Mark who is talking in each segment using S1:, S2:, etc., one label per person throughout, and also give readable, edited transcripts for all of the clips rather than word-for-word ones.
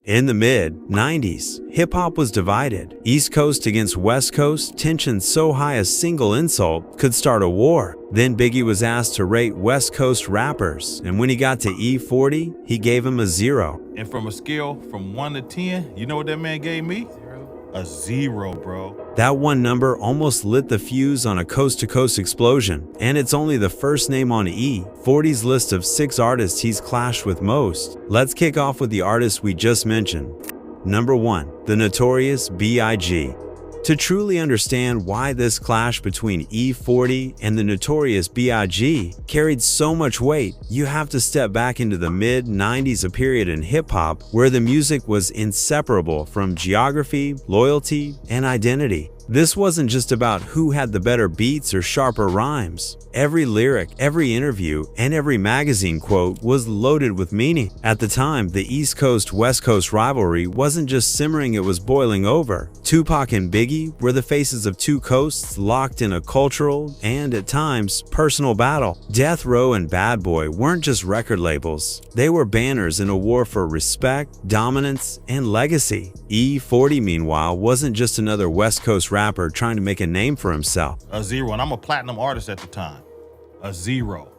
S1: In the mid-90s, hip-hop was divided. East Coast against West Coast, tension so high a single insult could start a war. Then Biggie was asked to rate West Coast rappers, and when he got to E-40, he gave him a 0.
S2: And from a scale from 1 to 10, you know what that man gave me? A 0, bro.
S1: That one number almost lit the fuse on a coast-to-coast explosion, and it's only the first name on E-40's list of 6 artists he's clashed with most. Let's kick off with the artist we just mentioned. Number 1, the notorious Biggie. To truly understand why this clash between E-40 and the notorious Biggie carried so much weight, you have to step back into the mid-90s, a period in hip-hop where the music was inseparable from geography, loyalty, and identity. This wasn't just about who had the better beats or sharper rhymes. Every lyric, every interview, and every magazine quote was loaded with meaning. At the time, the East Coast-West Coast rivalry wasn't just simmering, it was boiling over. Tupac and Biggie were the faces of two coasts locked in a cultural and, at times, personal battle. Death Row and Bad Boy weren't just record labels. They were banners in a war for respect, dominance, and legacy. E-40, meanwhile, wasn't just another West Coast rapper trying to make a name for himself.
S2: A 0, and I'm a platinum artist at the time. A 0.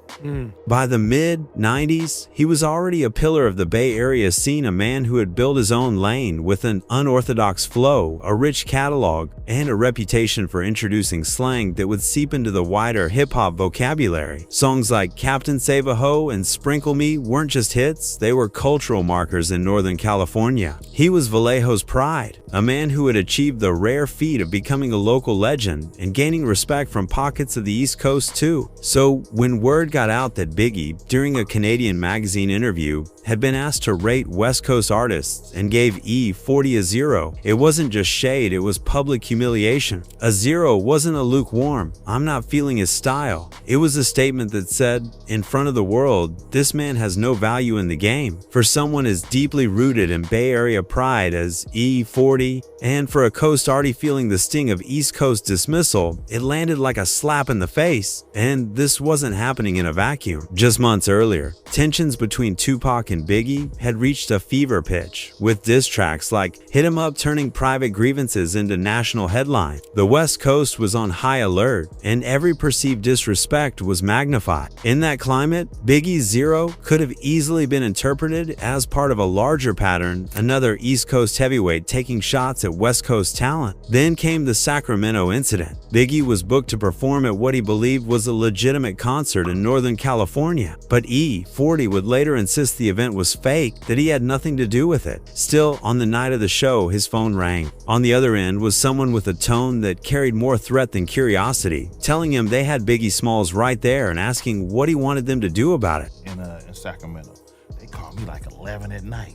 S1: By the mid-90s, he was already a pillar of the Bay Area scene, a man who had built his own lane with an unorthodox flow, a rich catalog, and a reputation for introducing slang that would seep into the wider hip-hop vocabulary. Songs like Captain Save a Ho and Sprinkle Me weren't just hits, they were cultural markers in Northern California. He was Vallejo's pride, a man who had achieved the rare feat of becoming a local legend and gaining respect from pockets of the East Coast too. So when word got out that Biggie, during a Canadian magazine interview, had been asked to rate West Coast artists and gave E-40 a 0, it wasn't just shade, it was public humiliation. A 0 wasn't a lukewarm, "I'm not feeling his style." It was a statement that said, in front of the world, this man has no value in the game. For someone as deeply rooted in Bay Area pride as E-40, and for a coast already feeling the sting of East Coast dismissal, it landed like a slap in the face. And this wasn't happening in a vacuum. Just months earlier, tensions between Tupac and Biggie had reached a fever pitch, with diss tracks like Hit 'Em Up turning private grievances into national headlines. The West Coast was on high alert, and every perceived disrespect was magnified. In that climate, Biggie's 0 could have easily been interpreted as part of a larger pattern, another East Coast heavyweight taking shots at West Coast talent. Then came the Sacramento incident. Biggie was booked to perform at what he believed was a legitimate concert in Northern California, but E-40 would later insist the event was fake, that he had nothing to do with it. Still, on the night of the show, his phone rang. On the other end was someone with a tone that carried more threat than curiosity, telling him they had Biggie Smalls right there and asking what he wanted them to do about it.
S2: In Sacramento, they called me like 11 at night.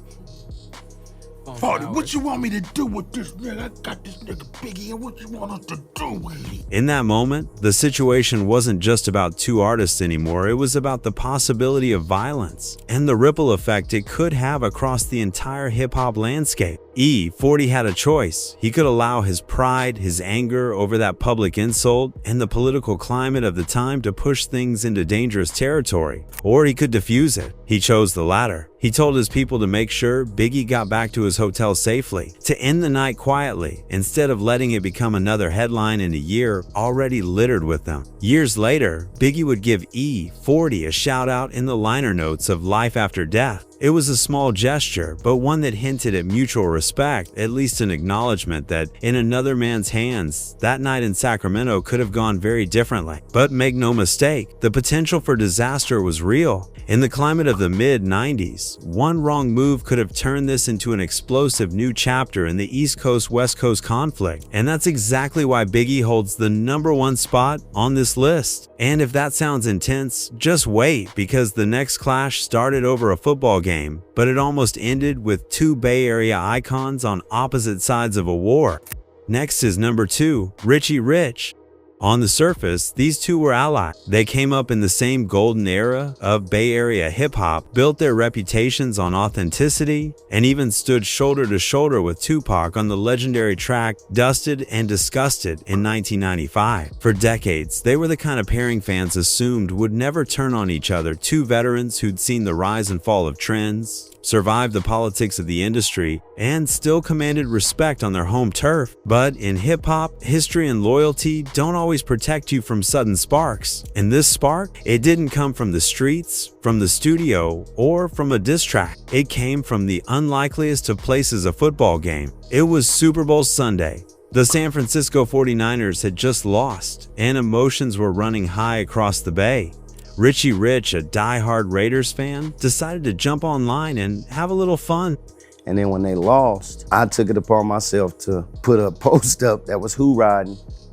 S2: 40, what you want me to do with this nigga? I got this nigga Biggie, and what you want us to do with it?
S1: In that moment, the situation wasn't just about two artists anymore, it was about the possibility of violence and the ripple effect it could have across the entire hip-hop landscape. E-40 had a choice. He could allow his pride, his anger over that public insult, and the political climate of the time to push things into dangerous territory, or he could defuse it. He chose the latter. He told his people to make sure Biggie got back to his hotel safely, to end the night quietly, instead of letting it become another headline in a year already littered with them. Years later, Biggie would give E-40 a shout out in the liner notes of Life After Death. It was a small gesture, but one that hinted at mutual respect, at least an acknowledgement that in another man's hands, that night in Sacramento could have gone very differently. But make no mistake, the potential for disaster was real. In the climate of the mid-90s, one wrong move could have turned this into an explosive new chapter in the East Coast-West Coast conflict, and that's exactly why Biggie holds the #1 spot on this list. And if that sounds intense, just wait, because the next clash started over a football game, but it almost ended with two Bay Area icons on opposite sides of a war. Next is number 2, Richie Rich. On the surface, these two were allies. They came up in the same golden era of Bay Area hip-hop, built their reputations on authenticity, and even stood shoulder to shoulder with Tupac on the legendary track Dusted and Disgusted in 1995. For decades, they were the kind of pairing fans assumed would never turn on each other, two veterans who'd seen the rise and fall of trends, survived the politics of the industry, and still commanded respect on their home turf. But in hip-hop, history and loyalty don't always protect you from sudden sparks. And this spark, it didn't come from the streets, from the studio, or from a diss track. It came from the unlikeliest of places, a football game. It was Super Bowl Sunday. The San Francisco 49ers had just lost, and emotions were running high across the Bay. Richie Rich, a die-hard Raiders fan, decided to jump online and have a little fun.
S3: And then when they lost, I took it upon myself to put a post up that was hoorah.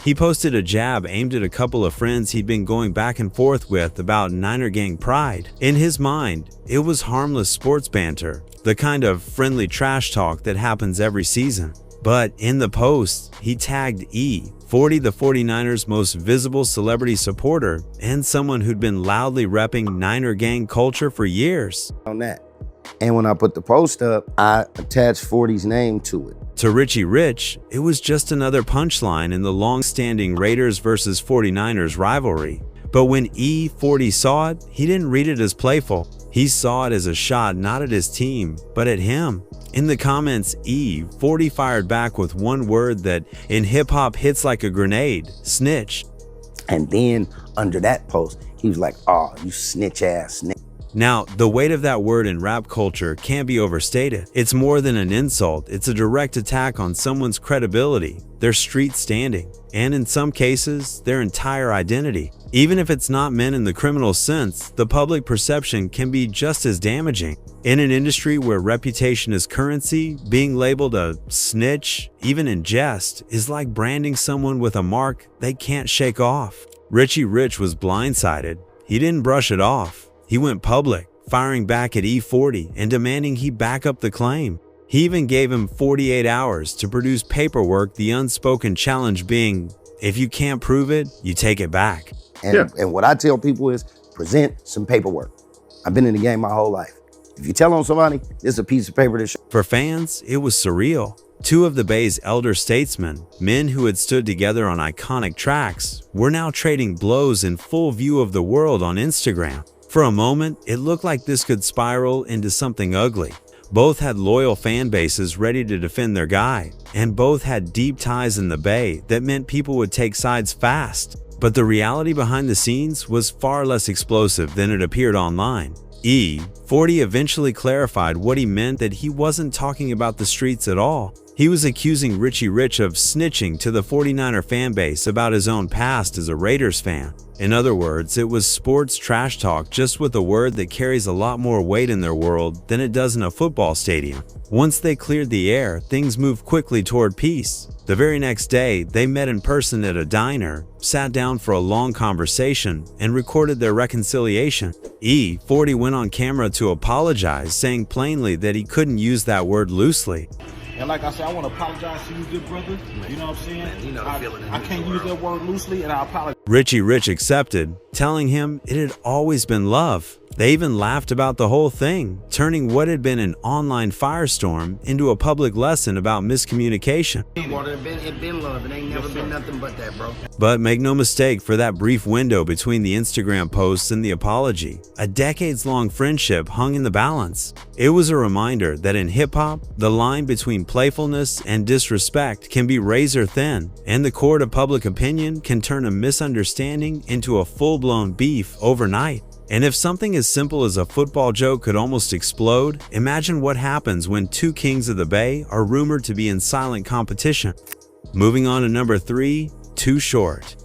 S1: He posted a jab aimed at a couple of friends he'd been going back and forth with about Niner Gang pride. In his mind, it was harmless sports banter, the kind of friendly trash talk that happens every season. But in the post, he tagged E-40, the 49ers' most visible celebrity supporter, and someone who'd been loudly repping Niner Gang culture for years.
S3: On that. And when I put the post up, I attached 40's name to it.
S1: To Richie Rich, it was just another punchline in the long-standing Raiders versus 49ers rivalry. But when E-40 saw it, he didn't read it as playful. He saw it as a shot not at his team, but at him. In the comments, E-40 fired back with one word that in hip-hop hits like a grenade: snitch.
S3: And then under that post, he was like, "Oh, you snitch ass snitch."
S1: Now, the weight of that word in rap culture can't be overstated. It's more than an insult. It's a direct attack on someone's credibility, their street standing, and in some cases, their entire identity. Even if it's not meant in the criminal sense, the public perception can be just as damaging. In an industry where reputation is currency, being labeled a snitch, even in jest, is like branding someone with a mark they can't shake off. Richie Rich was blindsided. He didn't brush it off. He went public, firing back at E-40 and demanding he back up the claim. He even gave him 48 hours to produce paperwork, the unspoken challenge being, if you can't prove it, you take it back.
S3: And what I tell people is, present some paperwork. I've been in the game my whole life. If you tell on somebody, it's a piece of paper to show.
S1: For fans, it was surreal. Two of the Bay's elder statesmen, men who had stood together on iconic tracks, were now trading blows in full view of the world on Instagram. For a moment, it looked like this could spiral into something ugly. Both had loyal fan bases ready to defend their guy, and both had deep ties in the Bay that meant people would take sides fast. But the reality behind the scenes was far less explosive than it appeared online. E-40 eventually clarified what he meant, that he wasn't talking about the streets at all. He was accusing Richie Rich of snitching to the 49er fanbase about his own past as a Raiders fan. In other words, it was sports trash talk, just with a word that carries a lot more weight in their world than it does in a football stadium. Once they cleared the air, things moved quickly toward peace. The very next day, they met in person at a diner, sat down for a long conversation, and recorded their reconciliation. E-40 went on camera to apologize, saying plainly that he couldn't use that word loosely.
S2: And like I said, I want to apologize to you, good brother. You know what I'm saying? Man, you know I can't use that word loosely, and I apologize.
S1: Richie Rich accepted, telling him it had always been love. They even laughed about the whole thing, turning what had been an online firestorm into a public lesson about miscommunication.
S3: Well, it been love. It ain't never been nothing but that, bro.
S1: But make no mistake, for that brief window between the Instagram posts and the apology, a decades-long friendship hung in the balance. It was a reminder that in hip-hop, the line between playfulness and disrespect can be razor thin, and the court of public opinion can turn a misunderstanding into a full-blown beef overnight. And if something as simple as a football joke could almost explode, imagine what happens when two kings of the Bay are rumored to be in silent competition. Moving on to number 3, Too Short.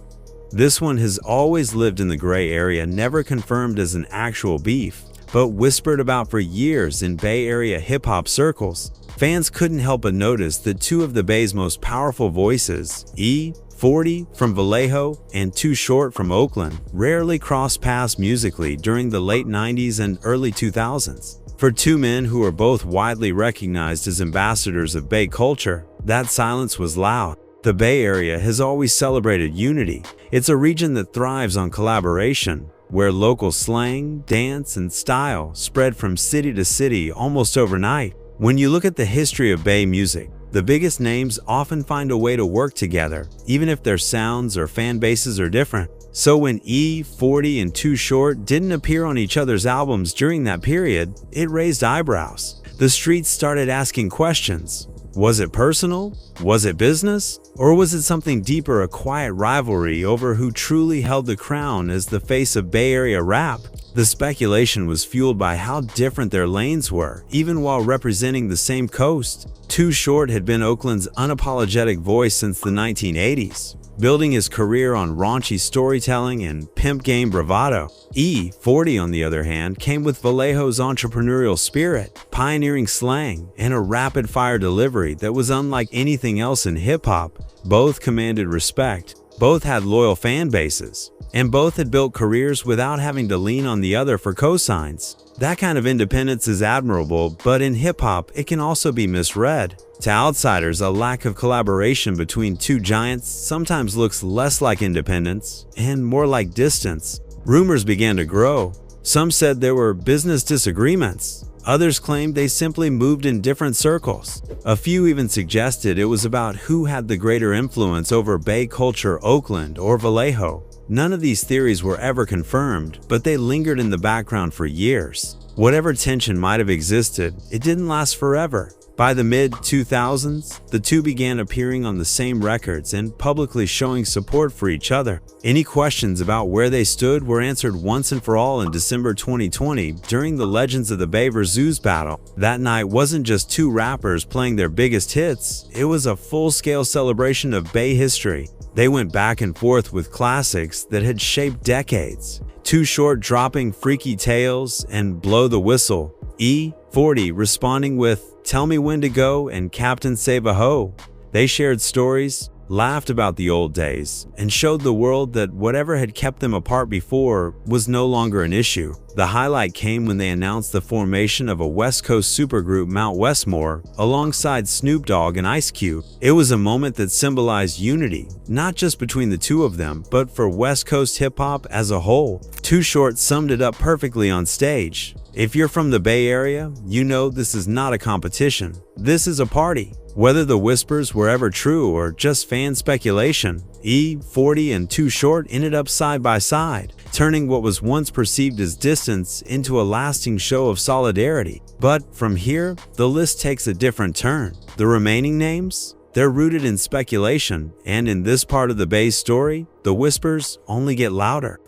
S1: This one has always lived in the gray area, never confirmed as an actual beef, but whispered about for years in Bay Area hip-hop circles. Fans couldn't help but notice that two of the Bay's most powerful voices, E-40 from Vallejo and Too Short from Oakland, rarely crossed paths musically during the late 90s and early 2000s. For two men who are both widely recognized as ambassadors of Bay culture, that silence was loud. The Bay Area has always celebrated unity. It's a region that thrives on collaboration, where local slang, dance, and style spread from city to city almost overnight. When you look at the history of Bay music, the biggest names often find a way to work together, even if their sounds or fan bases are different. So when E-40 and Too Short didn't appear on each other's albums during that period, it raised eyebrows. The streets started asking questions. Was it personal? Was it business? Or was it something deeper, a quiet rivalry over who truly held the crown as the face of Bay Area rap? The speculation was fueled by how different their lanes were, even while representing the same coast. Too Short had been Oakland's unapologetic voice since the 1980s, building his career on raunchy storytelling and pimp game bravado. E-40, on the other hand, came with Vallejo's entrepreneurial spirit, pioneering slang, and a rapid-fire delivery that was unlike anything else in hip-hop. Both commanded respect, both had loyal fan bases, and both had built careers without having to lean on the other for cosigns. That kind of independence is admirable, but in hip-hop, it can also be misread. To outsiders, a lack of collaboration between two giants sometimes looks less like independence and more like distance. Rumors began to grow. Some said there were business disagreements. Others claimed they simply moved in different circles. A few even suggested it was about who had the greater influence over Bay culture, Oakland or Vallejo. None of these theories were ever confirmed, but they lingered in the background for years. Whatever tension might have existed, it didn't last forever. By the mid-2000s, the two began appearing on the same records and publicly showing support for each other. Any questions about where they stood were answered once and for all in December 2020 during the Legends of the Bay vs. battle. That night wasn't just two rappers playing their biggest hits, it was a full-scale celebration of Bay history. They went back and forth with classics that had shaped decades. Too Short dropping Freaky Tales and Blow the Whistle. E-40 responding with Tell Me When to Go and Captain Save a Ho. They shared stories, laughed about the old days, and showed the world that whatever had kept them apart before was no longer an issue. The highlight came when they announced the formation of a West Coast supergroup Mount Westmore alongside Snoop Dogg and Ice Cube. It was a moment that symbolized unity, not just between the two of them, but for West Coast hip-hop as a whole. Too Short summed it up perfectly on stage. If you're from the Bay Area, you know this is not a competition. This is a party. Whether the whispers were ever true or just fan speculation, E-40 and Too Short ended up side by side, turning what was once perceived as distance into a lasting show of solidarity. But from here, the list takes a different turn. The remaining names? They're rooted in speculation, and in this part of the Bay's story, the whispers only get louder.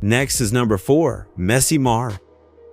S1: Next is number 4, Messy Marv.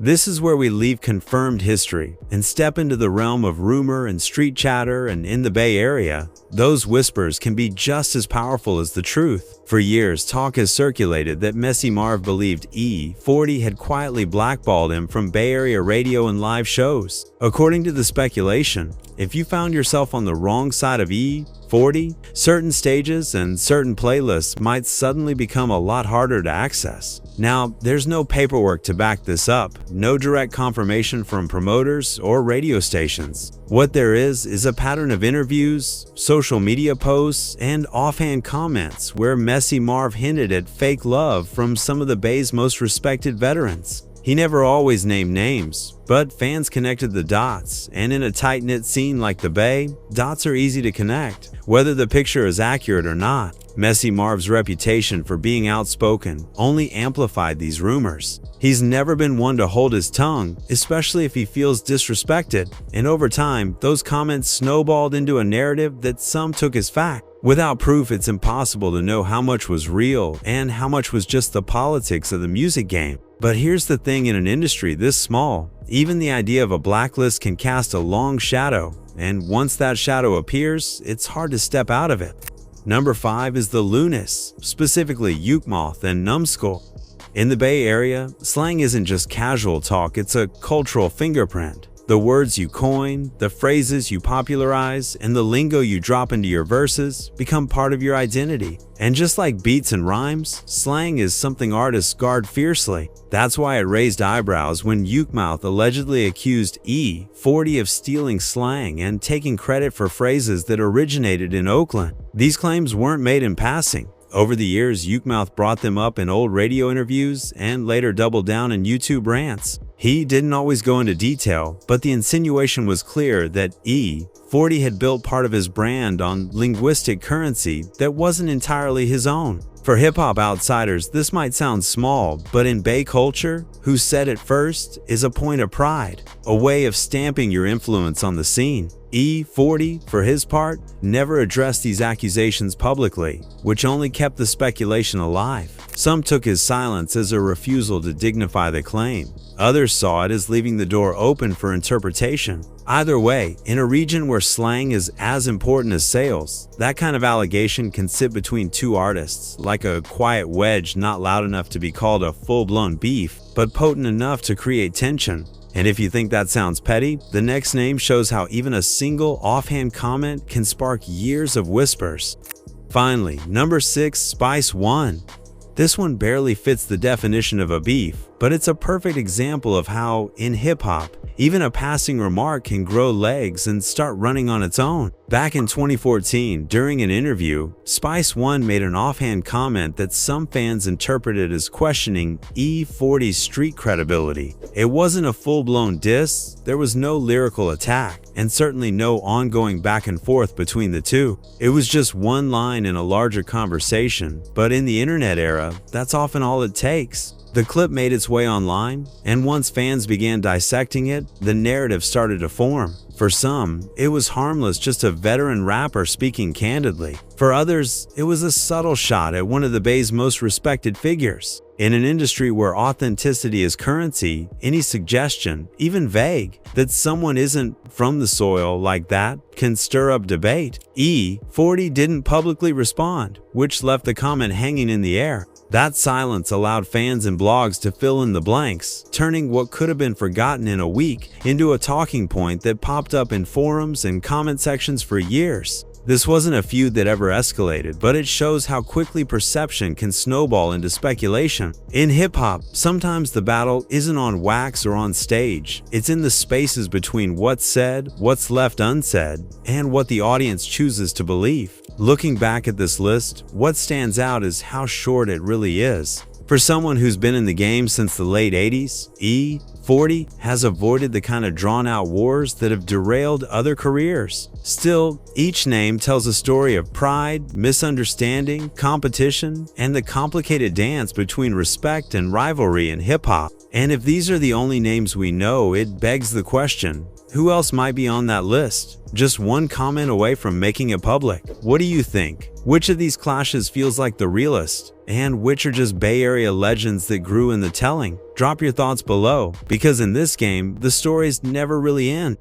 S1: This is where we leave confirmed history and step into the realm of rumor and street chatter, and in the Bay Area, those whispers can be just as powerful as the truth. For years, talk has circulated that Messy Marv believed E-40 had quietly blackballed him from Bay Area radio and live shows. According to the speculation, if you found yourself on the wrong side of E-40, certain stages and certain playlists might suddenly become a lot harder to access. Now, there's no paperwork to back this up, no direct confirmation from promoters or radio stations. What there is a pattern of interviews, social media posts, and offhand comments where Messy Marv hinted at fake love from some of the Bay's most respected veterans. He never always named names, but fans connected the dots, and in a tight-knit scene like the Bay, dots are easy to connect, whether the picture is accurate or not. Messy Marv's reputation for being outspoken only amplified these rumors. He's never been one to hold his tongue, especially if he feels disrespected, and over time, those comments snowballed into a narrative that some took as fact. Without proof, it's impossible to know how much was real and how much was just the politics of the music game. But here's the thing, in an industry this small, even the idea of a blacklist can cast a long shadow, and once that shadow appears, it's hard to step out of it. Number 5 is the Lunas, specifically Yukmoth and Numbskull. In the Bay Area, slang isn't just casual talk, it's a cultural fingerprint. The words you coin, the phrases you popularize, and the lingo you drop into your verses become part of your identity. And just like beats and rhymes, slang is something artists guard fiercely. That's why it raised eyebrows when Yukmouth allegedly accused E-40 of stealing slang and taking credit for phrases that originated in Oakland. These claims weren't made in passing. Over the years, Yukmouth brought them up in old radio interviews and later doubled down in YouTube rants. He didn't always go into detail, but the insinuation was clear that E-40 had built part of his brand on linguistic currency that wasn't entirely his own. For hip-hop outsiders, this might sound small, but in Bay culture, who said it first is a point of pride, a way of stamping your influence on the scene. E-40, for his part, never addressed these accusations publicly, which only kept the speculation alive. Some took his silence as a refusal to dignify the claim. Others saw it as leaving the door open for interpretation. Either way, in a region where slang is as important as sales, that kind of allegation can sit between two artists, like a quiet wedge not loud enough to be called a full-blown beef, but potent enough to create tension. And if you think that sounds petty, the next name shows how even a single offhand comment can spark years of whispers. Finally, number 6, Spice One. This one barely fits the definition of a beef, but it's a perfect example of how, in hip-hop, even a passing remark can grow legs and start running on its own. Back in 2014, during an interview, Spice One made an offhand comment that some fans interpreted as questioning E-40's street credibility. It wasn't a full-blown diss, there was no lyrical attack, and certainly no ongoing back and forth between the two. It was just one line in a larger conversation, but in the internet era, that's often all it takes. The clip made its way online, and once fans began dissecting it, the narrative started to form. For some, it was harmless, just a veteran rapper speaking candidly. For others, it was a subtle shot at one of the Bay's most respected figures. In an industry where authenticity is currency, any suggestion, even vague, that someone isn't from the soil like that can stir up debate. E-40 didn't publicly respond, which left the comment hanging in the air. That silence allowed fans and blogs to fill in the blanks, turning what could have been forgotten in a week into a talking point that popped up in forums and comment sections for years. This wasn't a feud that ever escalated, but it shows how quickly perception can snowball into speculation. In hip-hop, sometimes the battle isn't on wax or on stage. It's in the spaces between what's said, what's left unsaid, and what the audience chooses to believe. Looking back at this list, what stands out is how short it really is. For someone who's been in the game since the late 80s, E-40 has avoided the kind of drawn-out wars that have derailed other careers. Still, each name tells a story of pride, misunderstanding, competition, and the complicated dance between respect and rivalry in hip-hop. And if these are the only names we know, it begs the question, who else might be on that list? Just one comment away from making it public. What do you think? Which of these clashes feels like the realest? And which are just Bay Area legends that grew in the telling? Drop your thoughts below, because in this game, the stories never really end.